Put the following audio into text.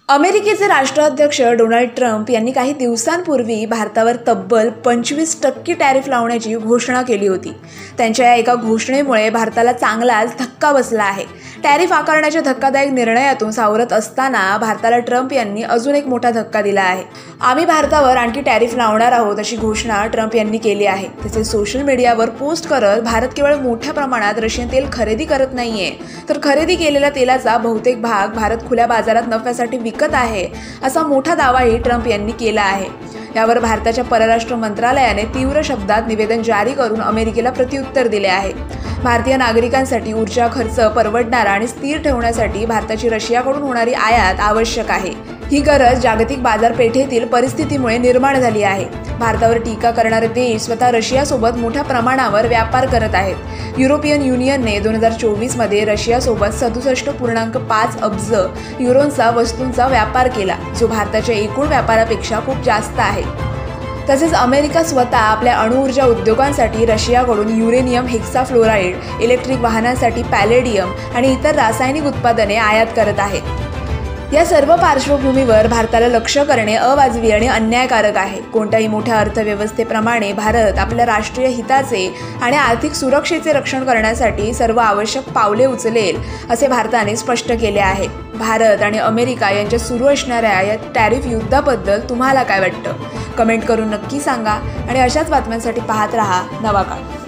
अमेरिकेचे राष्ट्राध्यक्ष Donald Trump यांनी काही दिवसांपूर्वी भारतावर तब्बल 25% टॅरिफ लावण्याची घोषणा केली होती। त्यांच्या या एका घोषणेमुळे भारताला चांगलाच धक्का बसला आहे। टॅरिफ आकारण्याच्या धक्कादायक निर्णयातून सावरत असताना भारताला ट्रम्प यांनी अजून एक मोठा धक्का दिला आहे। आम्ही भारतावर आणखी टॅरिफ लावणार आहोत अशी घोषणा ट्रम्प यांनी केली आहे। तसेच सोशल मीडियावर पोस्ट करत भारत केवळ मोठ्या प्रमाणात रशियन तेल खरेदी करत नाहीये, तर खरेदी केलेल्या तेलाचा बहुतेक भाग भारत खुल्या बाजारात नफ्यासाठी विकत आहे असा मोठा दावाही ट्रम्प यांनी केला आहे। यावर भारताच्या परराष्ट्र मंत्रालयाने तीव्र शब्दात निवेदन जारी करून अमेरिकेला प्रत्युत्तर दिले आहे। भारतीय नागरिकांसाठी ऊर्जा खर्च परवडणारा आणि स्थिर ठेवण्यासाठी भारताची रशियाकडून होणारी आयात आवश्यक आहे। ही गरज जागतिक बाजारपेठेतील परिस्थितीमुळे निर्माण झाली आहे। भारतावर टीका करणारे देश स्वतः रशियासोबत मोठ्या प्रमाणावर व्यापार करत आहेत। युरोपियन युनियनने 2024 मध्ये रशियासोबत 67.5 अब्ज युरोंचा वस्तूंचा व्यापार केला, जो भारताच्या एकूण व्यापारापेक्षा खूप जास्त आहे। तसेच अमेरिका स्वतः आपल्या अणुऊर्जा उद्योगांसाठी रशियाकडून युरेनियम हेक्साफ्लोराइड, इलेक्ट्रिक वाहनांसाठी पॅलेडियम आणि इतर रासायनिक उत्पादने आयात करत आहे। या सर्व पार्श्वभूमीवर भारताला लक्ष करणे अवाजवी आणि अन्यायकारक आहे। कोणत्याही मोठ्या अर्थव्यवस्थेप्रमाणे भारत आपल्या राष्ट्रीय हिताचे आणि आर्थिक सुरक्षेचे रक्षण करण्यासाठी सर्व आवश्यक पावले उचलेल असे भारताने स्पष्ट केले आहे। भारत आणि अमेरिका यांच्यात सुरू असणाऱ्या या टॅरिफ युद्धाबद्दल तुम्हाला काय वाटतं? कमेंट करून नक्की सांगा आणि अशाच बातम्यांसाठी पाहत रहा नवा काळ।